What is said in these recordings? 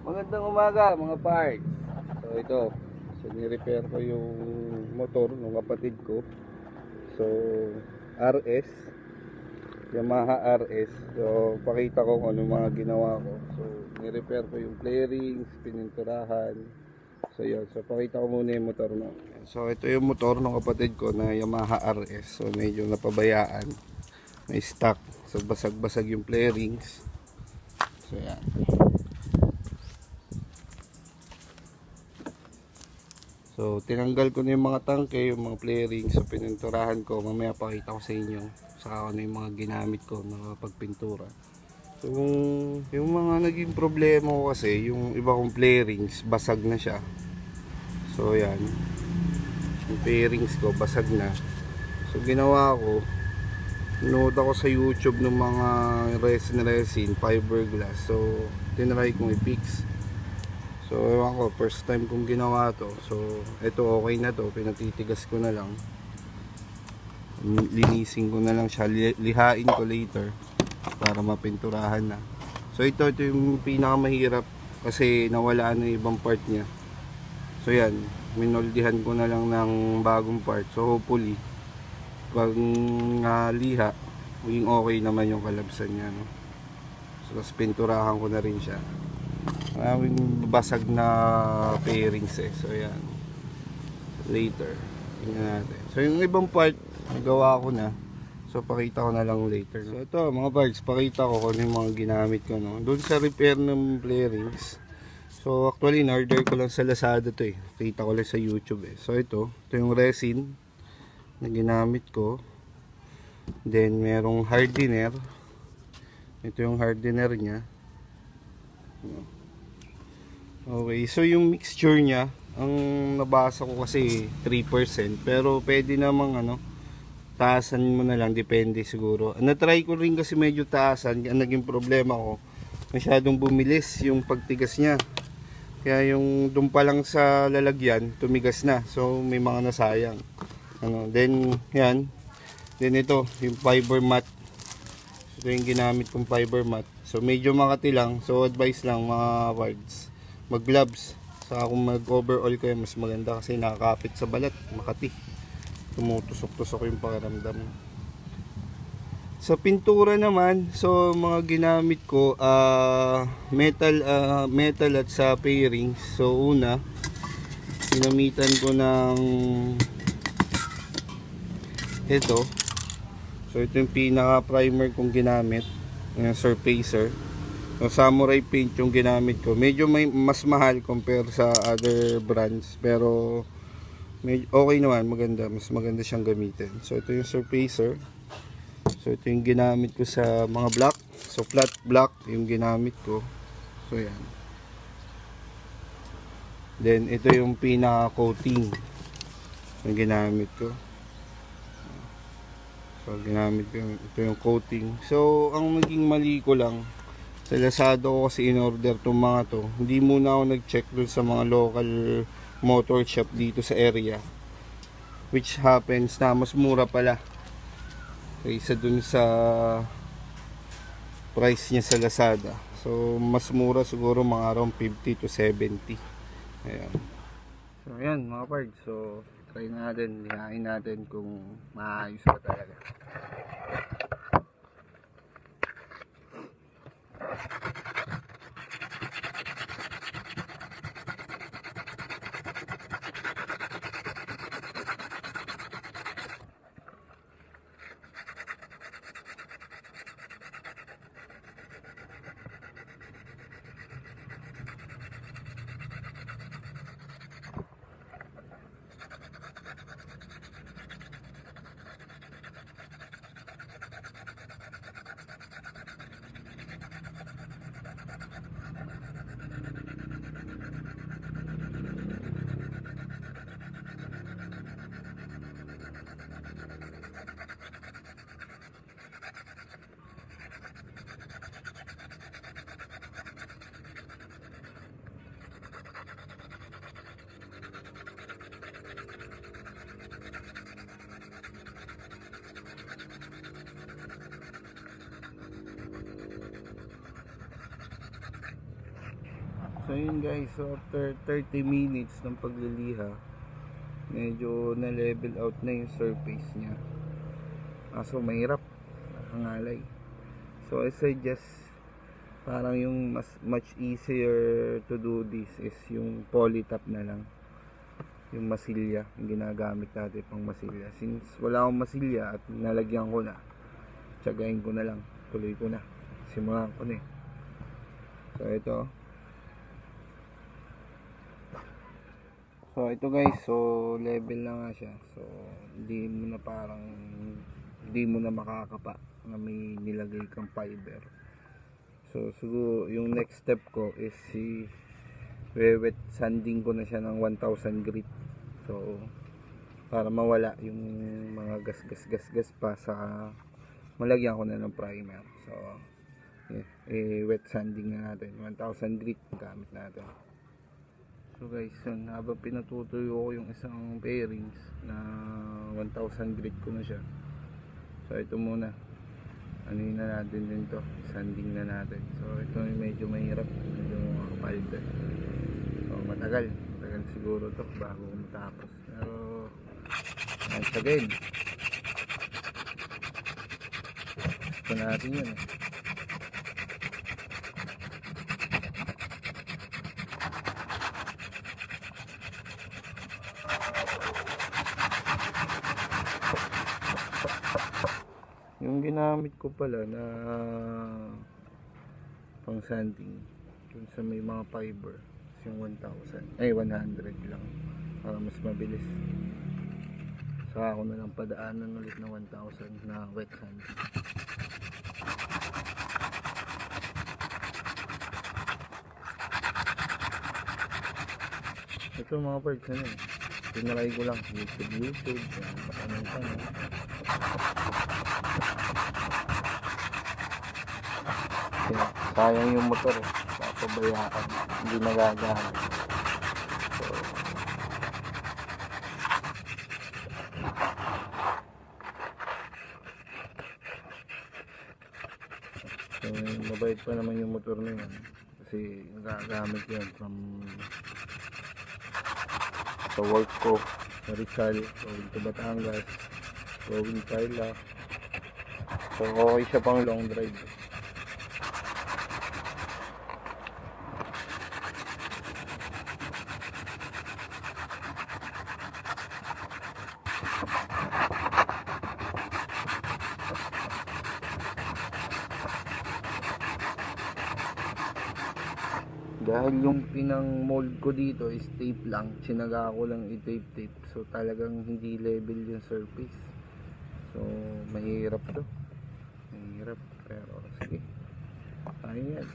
Magandang umaga mga parts. So ito, ni-repair ko yung motor ng kapatid ko. So RS, Yamaha RS. So pakita ko kung ano mga ginawa ko. So ni-repair ko yung fairings, pininturahan. So yun, so pakita ko muna yung motor no. So ito yung motor ng kapatid ko na Yamaha RS. So medyo napabayaan, may stock. So basag-basag yung fairings. So yan. So tinanggal ko na yung mga tangke, yung mga fairings. So pininturahan ko, mamaya pakita ko sa inyo saka ano yung mga ginamit ko na pagpintura. So yung mga naging problema ko kasi, yung iba kong fairings basag na siya. So yan, yung fairings ko basag na. So ginawa ko, nanood ako sa YouTube ng mga resin fiberglass. So tinry kong i-fix. So ewan ko, first time kong ginawa to. So ito okay na to, pinatitigas ko na lang, linisin ko na lang siya, lihain ko later para mapinturahan na. So ito yung pinakamahirap kasi nawala na yung ibang part niya. So yan, minoldihan ko na lang ng bagong part. So hopefully pag liha, maging okay naman yung kalabsan niya, no? So tapos pinturahan ko na rin siya. Maraming basag na fairings eh. So yan, later tingnan natin. So yung ibang part nagawa ko na, so pakita ko na lang later. So ito mga parts, pakita ko kung ano yung mga ginamit ko, no? Doon sa repair ng fairings. So actually in-order ko lang sa Lazada to eh, kita ko lang sa YouTube eh. So ito yung resin na ginamit ko. Then merong hardener. Ito yung hardener nya. Okay, so yung mixture nya, ang nabasa ko kasi 3%, pero pwede namang taasan mo na lang, depende siguro. Na-try ko rin kasi medyo taasan, ang naging problema ko, masyadong bumilis yung pagtigas nya. Kaya yung doon pa lang sa lalagyan, tumigas na. So may mga nasayang. Then yan. Then ito, yung fiber mat. So ito yung ginamit kong fiber mat. So medyo makati lang. So advice lang mga parts, mag-gloves. Saka kung mag-overall kayo, mas maganda kasi nakakapit sa balat, makati. Tumutusok-tusok yung pakiramdam. Sa pintura naman, so mga ginamit ko, metal at sa fairings. So una, ginamitan ko ng ito. So ito yung pinaka primer kong ginamit, yung surfacer. So, samurai paint yung ginamit ko. Medyo mas mahal compare sa other brands, pero okay naman, maganda, mas maganda siyang gamitin. So ito yung surfacer. So ito yung ginamit ko sa mga block. So flat block yung ginamit ko. So yan. Then ito yung pinaka coating yung ginamit ko. So ginamit ko, ito yung coating. So ang maging mali ko lang, sa Lazada ko kasi in-order itong mga to. Hindi muna ako nag-check dun sa mga local motor shop dito sa area, which happens na mas mura pala kaysa dun sa price niya sa Lazada. So mas mura siguro mga around 50 to 70. Ayan. So ayan mga parts, so try natin, lihain natin kung maayos ba talaga. So yun guys, so after 30 minutes ng pagliliha, medyo na level out na yung surface nya. So mahirap hangalay. So I suggest parang yung much easier to do this is yung polytop na lang, yung masilya, yung ginagamit natin pang masilya. Since wala akong masilya at nalagyan ko na, tsagain ko na lang, tuloy ko na, simulan ko na eh. So ito guys, so level na nga siya. So hindi mo na makakapa na may nilagay kang fiber. So siguro yung next step ko is wet sanding ko na siya ng 1000 grit. So para mawala yung mga gas pa sa malagyan ko na ng primer. So wet sanding na natin, 1000 grit gamit natin. So guys, yun, habang pinatutuyo ko yung isang fairings na 1000 grit ko na siya. So ito muna, anuhin na natin din to, sanding na natin. So ito medyo mahirap, medyo makapalitan. So matagal siguro to bago matapos. Pero once again, ito natin yun eh. Yung ginamit ko pala na pang sanding dun sa may mga fiber yung 100 lang para mas mabilis. Saka ako na lang padaanan ulit na 1000 na wet sanding. Ito mga parts na yun, tinry ko lang YouTube sayang yung motor eh, papabayaan, hindi nagagamit. So mabait pa naman yung motor na yun kasi nagagamit yun from sa work ko sa Rizal, going to Batangas, going Tarlac. So okay siya pang long drive. Dahil yung pinang mold ko dito is tape lang, sinaga ko lang i-tape. So talagang hindi level yung surface. So mahirap to. Mahirap, pero sige. Kaya yan.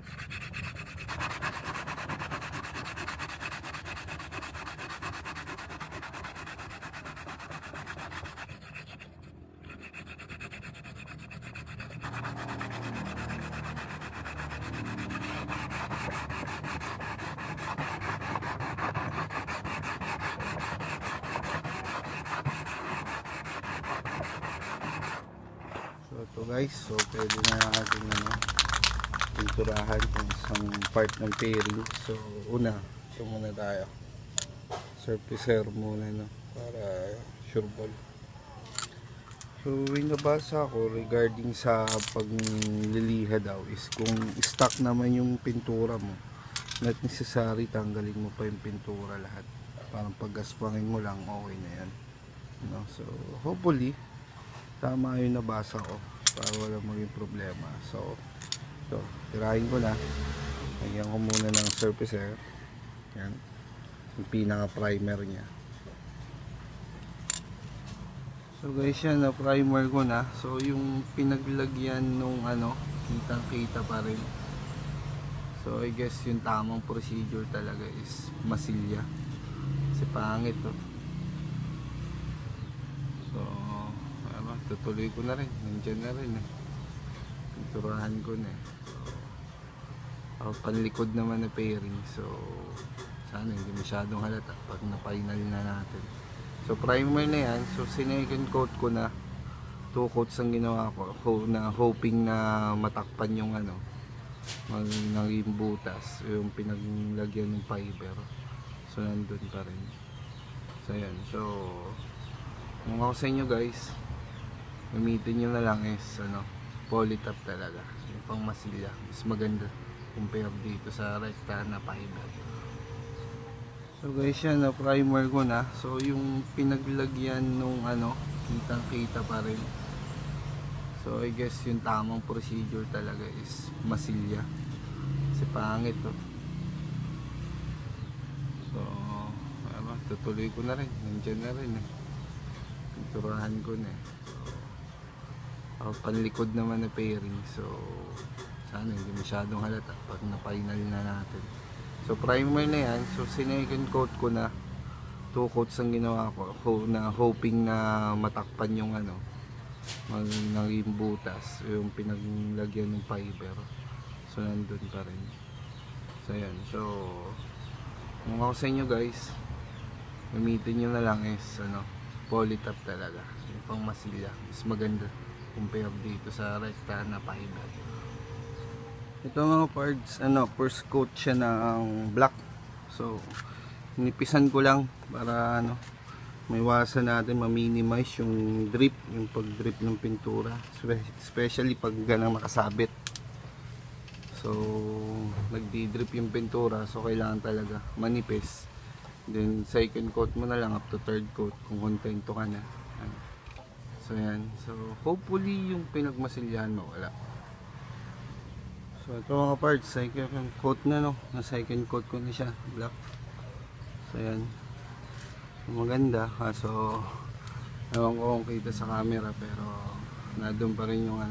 So guys, so pwede na natin pinturahan yung isang part ng fairing. So una, ito muna tayo, surfacer muna para sure ball. So yung nabasa ko regarding sa pagliliha daw is kung stock naman yung pintura mo, not necessary tanggalin mo pa yung pintura lahat, parang paggaspangin mo lang okay na yan, so hopefully tama yung nabasa ko para wala maging problema. So tirahin ko na, lagyan ko muna ng surfacer, yan yung pinaka primer nya. So guys, yan na primer ko na. So yung pinaglagyan nung kitang kita pa rin. So I guess yung tamang procedure talaga is masilya kasi pangit to. So tutuloy ko na rin, nandiyan na rin pinturahan ko na panlikod naman na fairing. So sana hindi masyadong halata pag na-final na natin. So primer na yan. So second coat ko na, 2 coats ang ginawa ko na hoping na matakpan yung naging butas yung pinaglagyan ng fiber, so nandun pa rin. So yan, so kung ako sa inyo guys, gamitin nyo na lang is polytop talaga, yung pang masilya, mas maganda compare dito sa rekta na fiber. So guys, yan na primer ko na. So yung pinaglagyan nung kitang kita pa rin. So I guess yung tamang procedure talaga is masilya, kasi pangit to. So tutuloy ko na rin, nandyan na rin pinturahan ko na panlikod naman na fairing, so sana hindi masyadong halata pag na-final na natin. So primer na yan, so sinecond coat ko na, 2 coats ang ginawa ko na hoping na matakpan yung naging butas yung pinaglagyan ng fiber, so nandun pa rin. So yan, so kung ako sa inyo guys, gamitin nyo na lang is polytop talaga, yung pang masilya, mas maganda compare dito sa rekta na fiber. Ito mga parts, first coat siya ng black. So nipisan ko lang para maiwasan natin, ma-minimize yung drip, yung pag-drip ng pintura, especially pag ganang nakasabit. So nagdi-drip yung pintura, so kailangan talaga manipis. Then second coat mo na lang up to third coat kung kontento ka na. So yan, so hopefully yung pinagmasilyahan mo wala. So ito mga parts, second coat na na second coat ko na siya, black. So yan, so, maganda, kaso ewan ko kung kita sa camera, pero nadun pa rin yung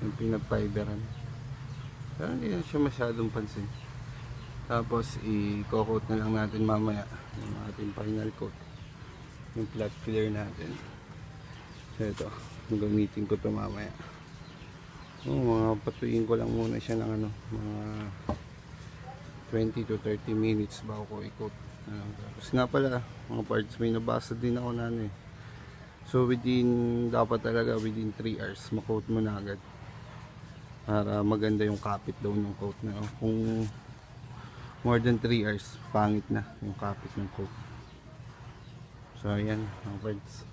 yung pinag-fiberan, pero hindi na siya masyadong pansin. Tapos i-coat na lang natin mamaya yung ating final coat, yung flat clear natin. So ito, gamitin ko ito mamaya. Mga patuyin ko lang muna siya ng mga 20 to 30 minutes bago ko i-coat. Tapos nga pala mga parts, may nabasa din ako na so dapat talaga within 3 hours ma-coat mo na agad para maganda yung kapit daw ng coat na. Kung more than 3 hours, pangit na yung kapit ng coat. So ayan mga parts.